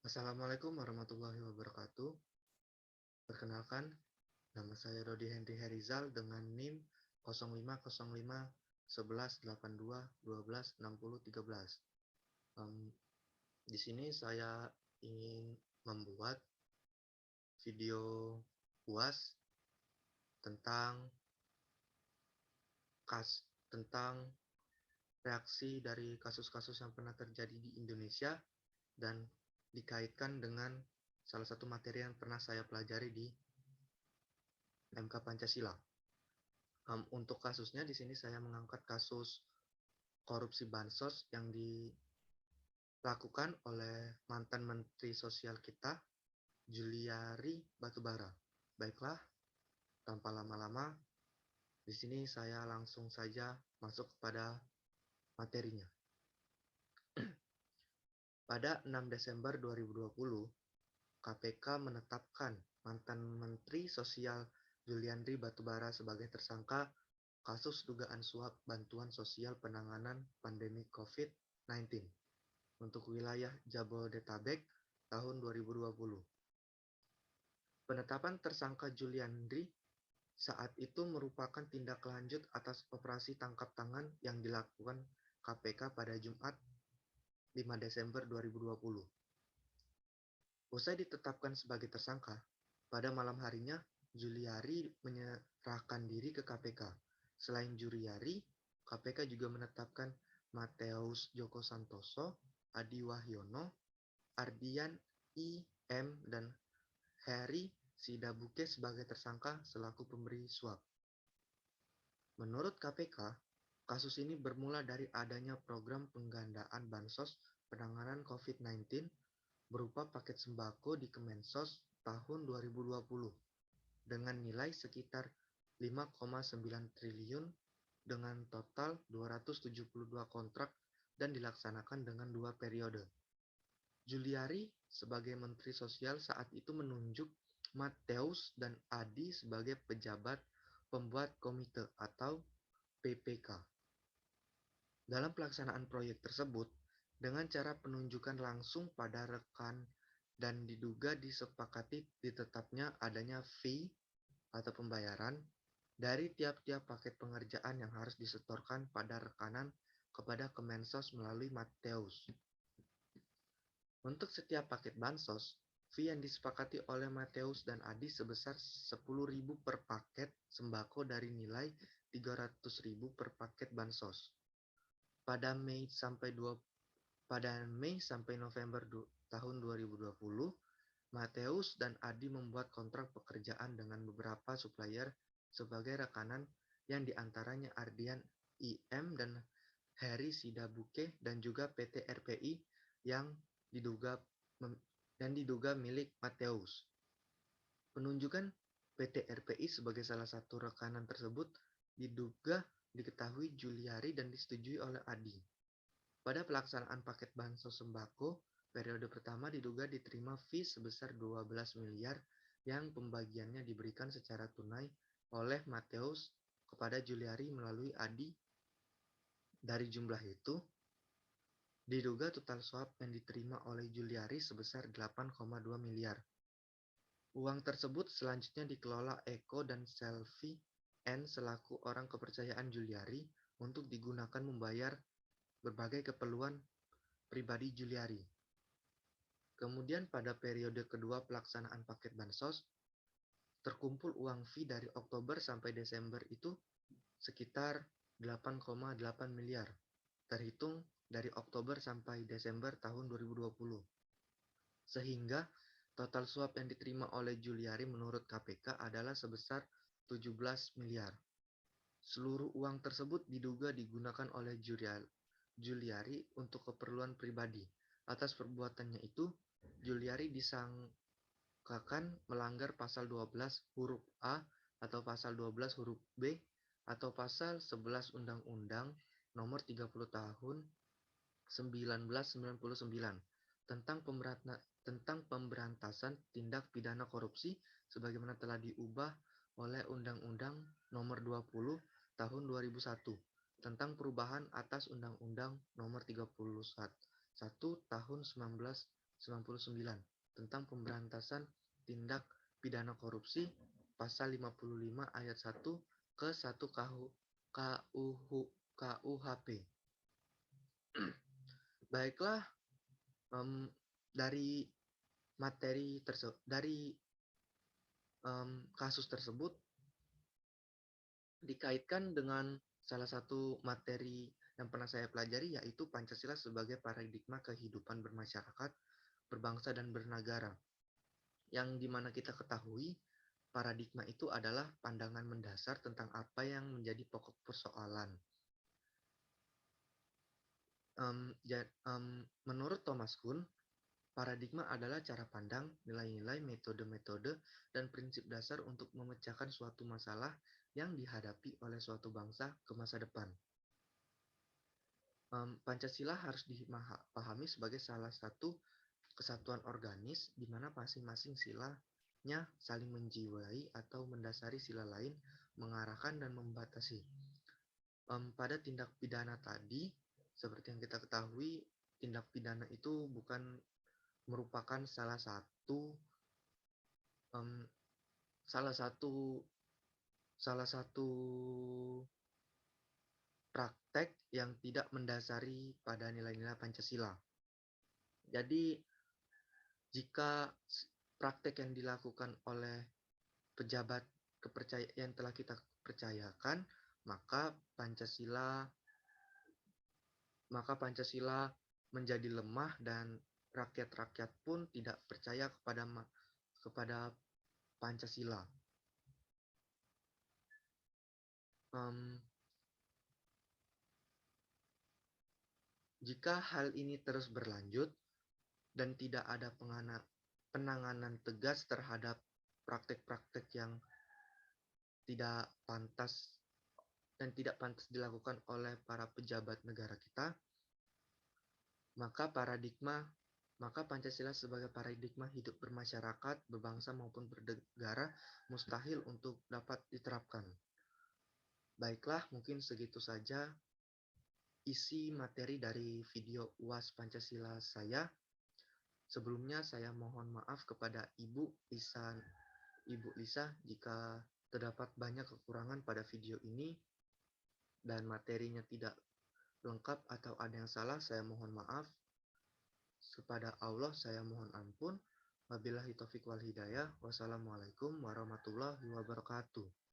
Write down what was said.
Assalamualaikum warahmatullahi wabarakatuh. Perkenalkan, nama saya Rodi Henry Herizal dengan NIM 05051182126013. Di sini saya ingin membuat video UAS tentang tentang reaksi dari kasus-kasus yang pernah terjadi di Indonesia dan dikaitkan dengan salah satu materi yang pernah saya pelajari di MK Pancasila. Untuk kasusnya di sini saya mengangkat kasus korupsi bansos yang dilakukan oleh mantan Menteri Sosial kita, Juliari Batubara. Baiklah, tanpa lama-lama, di sini saya langsung saja masuk kepada materinya. Pada 6 Desember 2020, KPK menetapkan mantan Menteri Sosial Juliandri Batubara sebagai tersangka kasus dugaan suap bantuan sosial penanganan pandemi COVID-19 untuk wilayah Jabodetabek tahun 2020. Penetapan tersangka Juliandri saat itu merupakan tindak lanjut atas operasi tangkap tangan yang dilakukan KPK pada Jumat 5 Desember 2020. Usai ditetapkan sebagai tersangka, pada malam harinya Juliari menyerahkan diri ke KPK. Selain Juliari, KPK juga menetapkan Mateus Joko Santoso, Adi Wahyono, Ardian I.M. dan Heri Sidabuke sebagai tersangka selaku pemberi suap. Menurut KPK, kasus ini bermula dari adanya program penggandaan bansos penanganan COVID-19 berupa paket sembako di Kemensos tahun 2020 dengan nilai sekitar 5,9 triliun dengan total 272 kontrak dan dilaksanakan dengan 2 periode. Juliari sebagai Menteri Sosial saat itu menunjuk Mateus dan Adi sebagai pejabat pembuat komite atau PPK. Dalam pelaksanaan proyek tersebut, dengan cara penunjukan langsung pada rekan dan diduga disepakati ditetapnya adanya fee atau pembayaran dari tiap-tiap paket pengerjaan yang harus disetorkan pada rekanan kepada Kemensos melalui Mateus. Untuk setiap paket bansos, fee yang disepakati oleh Mateus dan Adi sebesar 10.000 per paket sembako dari nilai 300.000 per paket bansos. Pada Mei sampai November tahun 2020, Mateus dan Adi membuat kontrak pekerjaan dengan beberapa supplier sebagai rekanan yang diantaranya Ardian IM dan Heri Sidabuke dan juga PT RPI yang diduga milik Mateus. Penunjukan PT RPI sebagai salah satu rekanan tersebut diduga diketahui Juliari dan disetujui oleh Adi. Pada pelaksanaan paket bansos sembako, periode pertama diduga diterima fee sebesar 12 miliar yang pembagiannya diberikan secara tunai oleh Mateus kepada Juliari melalui Adi. Dari jumlah itu, diduga total suap yang diterima oleh Juliari sebesar 8,2 miliar. Uang tersebut selanjutnya dikelola Eko dan Selvi N selaku orang kepercayaan Juliari untuk digunakan membayar berbagai keperluan pribadi Juliari. Kemudian pada periode kedua pelaksanaan paket bansos, terkumpul uang fee dari Oktober sampai Desember itu sekitar 8,8 miliar, terhitung dari Oktober sampai Desember tahun 2020. Sehingga total suap yang diterima oleh Juliari menurut KPK adalah sebesar 17 miliar. Seluruh uang tersebut diduga digunakan oleh Juliari untuk keperluan pribadi. Atas perbuatannya itu, Juliari disangkakan melanggar pasal 12 huruf A atau pasal 12 huruf B atau pasal 11 Undang-Undang Nomor 30 Tahun 1999 tentang pemberantasan tindak pidana korupsi sebagaimana telah diubah oleh Undang-Undang Nomor 20 Tahun 2001 tentang perubahan atas Undang-Undang Nomor 31 Tahun 99 tentang pemberantasan tindak pidana korupsi pasal 55 ayat 1 ke 1 KUHP. Baiklah, dari kasus tersebut dikaitkan dengan salah satu materi yang pernah saya pelajari, yaitu Pancasila sebagai paradigma kehidupan bermasyarakat, berbangsa, dan bernegara. Yang dimana kita ketahui, paradigma itu adalah pandangan mendasar tentang apa yang menjadi pokok persoalan. Menurut Thomas Kuhn, paradigma adalah cara pandang, nilai-nilai, metode-metode, dan prinsip dasar untuk memecahkan suatu masalah yang dihadapi oleh suatu bangsa ke masa depan. Pancasila harus dipahami sebagai salah satu kesatuan organis di mana masing-masing silanya saling menjiwai atau mendasari sila lain, mengarahkan dan membatasi. Pada tindak pidana tadi, seperti yang kita ketahui, tindak pidana itu bukan merupakan salah satu praktek yang tidak mendasari pada nilai-nilai Pancasila. Jadi, jika praktek yang dilakukan oleh pejabat kepercayaan yang telah kita percayakan, maka Pancasila menjadi lemah dan rakyat-rakyat pun tidak percaya kepada Pancasila. Jika hal ini terus berlanjut dan tidak ada penanganan tegas terhadap praktek-praktek yang tidak pantas dilakukan oleh para pejabat negara kita, maka Pancasila sebagai paradigma hidup bermasyarakat, berbangsa maupun bernegara mustahil untuk dapat diterapkan. Baiklah, mungkin segitu saja isi materi dari video UAS Pancasila saya. Sebelumnya saya mohon maaf kepada Ibu Lisa jika terdapat banyak kekurangan pada video ini dan materinya tidak lengkap atau ada yang salah, saya mohon maaf. Kepada Allah saya mohon ampun. Wabillahi taufiq wal hidayah. Wassalamualaikum warahmatullahi wabarakatuh.